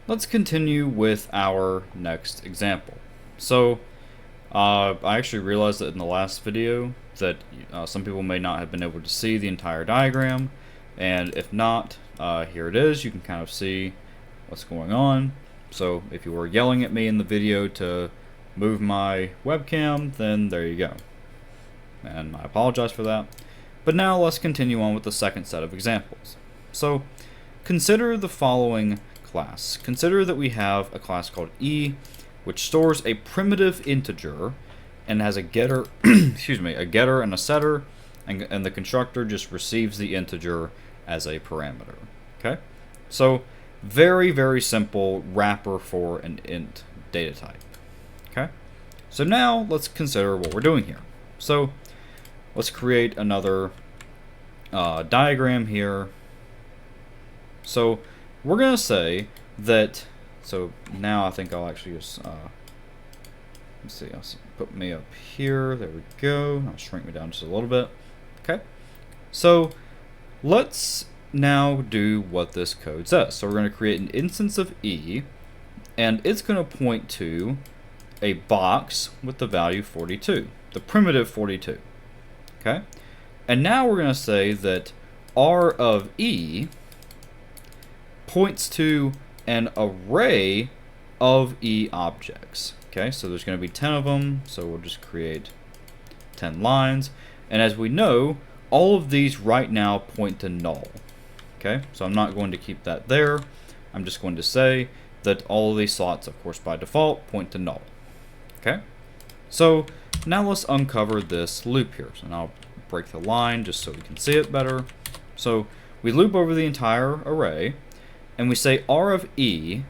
let's continue with our next example. So, I actually realized that in the last video that some people may not have been able to see the entire diagram, and if not, here it is. You can kind of see what's going on. So if you were yelling at me in the video to move my webcam, then there you go. And I apologize for that. But now let's continue on with the second set of examples. So consider the following class. Consider that we have a class called E, which stores a primitive integer and has a getter, a getter and a setter, and the constructor just receives the integer as a parameter. Okay, so very, very simple wrapper for an int data type. Okay, so now let's consider what we're doing here. So let's create another diagram here. So we're going to say that, so now I think I'll actually just, let's see, I'll put me up here. There we go. I'll shrink me down just a little bit. Okay, so let's now do what this code says. So we're going to create an instance of E, and it's going to point to a box with the value 42, the primitive 42. Okay, and now we're going to say that R of E points to an array of E objects. Okay, so there's going to be 10 of them, so we'll just create 10 lines. And as we know, all of these right now point to null. Okay, so I'm not going to keep that there. I'm just going to say that all of these slots, of course, by default, point to null. Okay, so now let's uncover this loop here. So now I'll break the line just so we can see it better. So we loop over the entire array, and we say R of E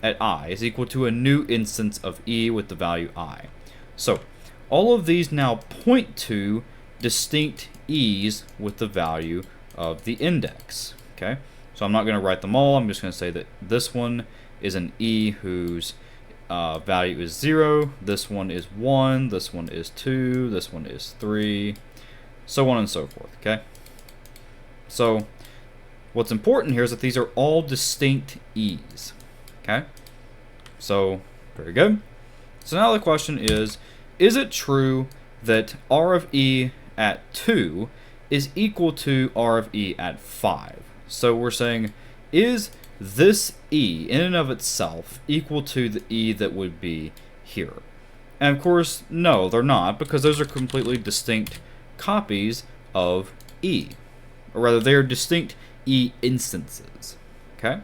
at I is equal to a new instance of E with the value I. So all of these now point to distinct E's with the value of the index. Okay, so I'm not going to write them all. I'm just going to say that this one is an E whose value is 0, this one is 1, this one is 2, this one is 3, so on and so forth. Okay, so what's important here is that these are all distinct E's. Okay, so very good. So now the question is it true that R of E at 2 is equal to R of E at 5? So we're saying, is this E in and of itself equal to the E that would be here? And of course, no, they're not, because those are completely distinct copies of E. Or rather, they are distinct E instances. Okay?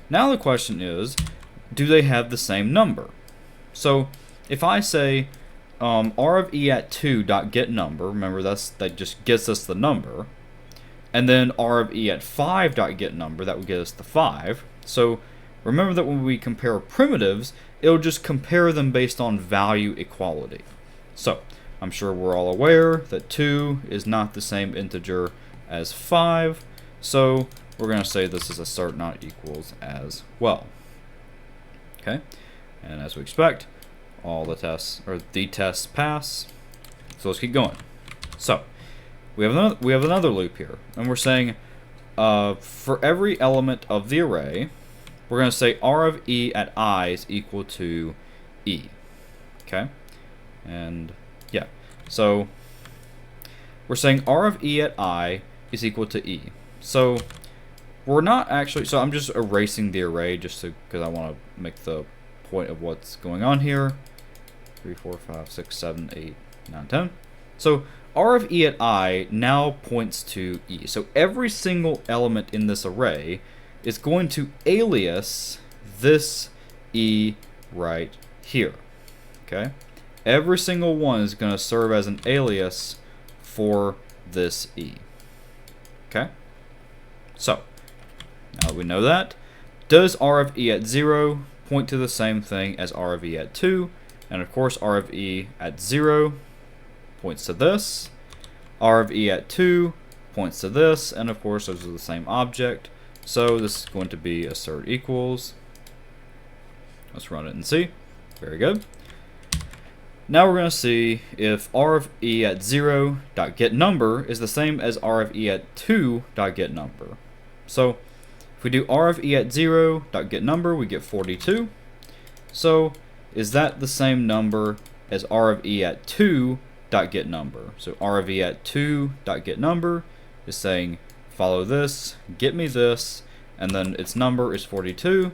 Now the question is, do they have the same number? So if I say R of E at 2 dot get number, remember that just gets us the number, and then R of E at 5 dot get number, that would get us the 5. So remember that when we compare primitives, it'll just compare them based on value equality. So I'm sure we're all aware that 2 is not the same integer as 5, so we're going to say this is assert not equals as well. Okay, and as we expect, all the tests, or the tests, pass. So let's keep going. So we have another loop here, and we're saying for every element of the array, we're going to say R of E at I is equal to E. Okay, and yeah, so we're saying R of E at I is equal to E. So we're not actually, so I'm just erasing the array just because I want to make the point of what's going on here. 3, 4, 5, 6, 7, 8, 9, 10. So R of E at I now points to E. So every single element in this array is going to alias this E right here. Okay? Every single one is going to serve as an alias for this E. Okay? So, now that we know that, does R of E at 0 point to the same thing as R of E at 2? And of course, R of E at 0 points to this. R of E at 2 points to this. And of course, those are the same object. So this is going to be assert equals. Let's run it and see. Very good. Now we're going to see if R of E at 0 dot get number is the same as R of E at 2 dot get number. So If we do r of e at 0 dot get number, we get 42. So is that the same number as r of e at 2 dot get number? So r of e at 2 dot get number is saying follow this, get me this, and then its number is 42,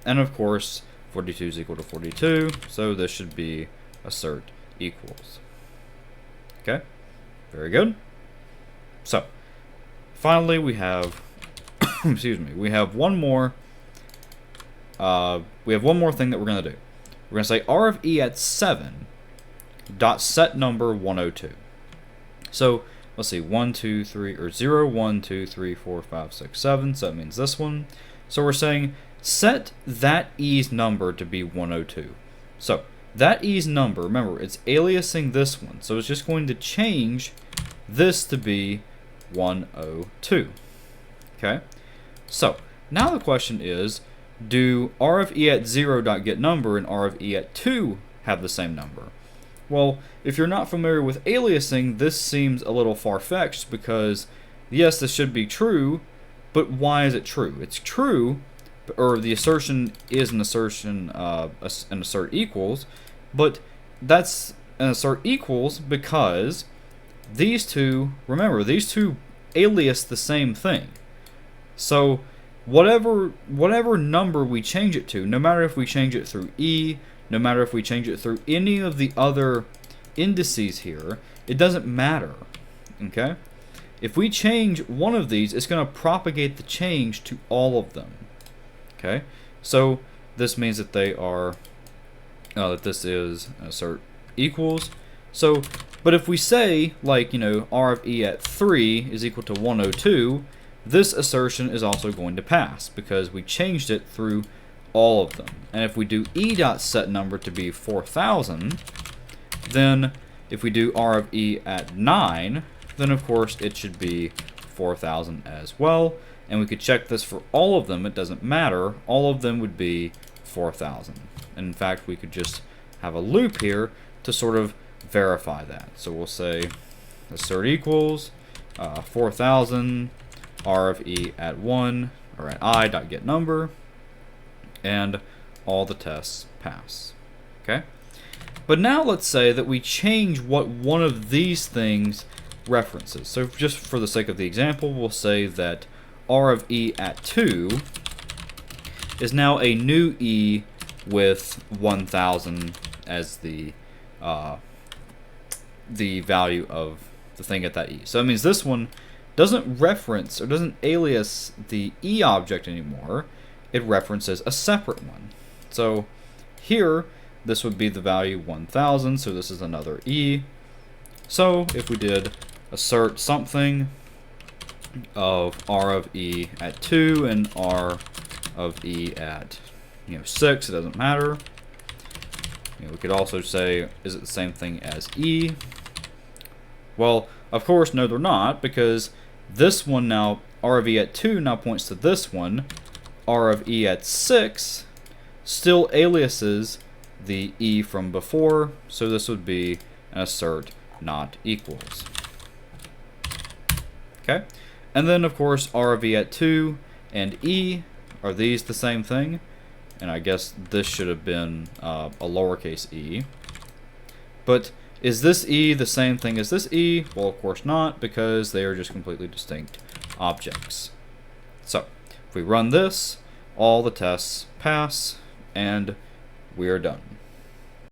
and of course 42 is equal to 42, so this should be assert equals. Okay, very good. So finally we have excuse me, we have one more thing that we're going to do. We're going to say r of e at 7 dot set number 102. So let's see, 1, 2, 3, or 0, 1, 2, 3, 4, 5, 6, 7. So that means this one. So we're saying set that e's number to be 102. So that e's number, remember, it's aliasing this one. So it's just going to change this to be 102. Okay? So now the question is, do r of e at 0 dot get number and r of e at 2 have the same number? Well, if you're not familiar with aliasing, this seems a little far-fetched because, yes, this should be true, but why is it true? It's true, or the assertion is an assertion, an assert equals, but that's an assert equals because these two, remember, these two alias the same thing. So whatever number we change it to, no matter if we change it through e, no matter if we change it through any of the other indices here, it doesn't matter, okay? If we change one of these, it's going to propagate the change to all of them, okay? So this means that they are, that this is assert equals. So, but if we say, like, you know, r of e at 3 is equal to 102, this assertion is also going to pass because we changed it through all of them. And if we do e dot set number to be 4000, then if we do r of e at 9, then of course it should be 4000 as well. And we could check this for all of them. It doesn't matter. All of them would be 4000. And in fact, we could just have a loop here to sort of verify that. So we'll say assert equals 4000 r of e at 1, or at I dot get number, and all the tests pass. Okay? But now let's say that we change what one of these things references. So just for the sake of the example, we'll say that r of e at 2 is now a new e with 1000 as the value of the thing at that e. So that means this one doesn't reference or doesn't alias the e object anymore. It references a separate one. So here, this would be the value 1000, so this is another e. So if we did assert something of r of e at 2 and r of e at 6, it doesn't matter. We could also say, is it the same thing as e? Well, of course, no, they're not, because this one now, r of e at 2 now points to this one. R of e at 6 still aliases the e from before, so this would be an assert not equals. Okay? And then, of course, r of e at 2 and e, are these the same thing? And I guess this should have been a lowercase e. But is this e the same thing as this e? Well, of course not, because they are just completely distinct objects. So, if we run this, all the tests pass, and we are done.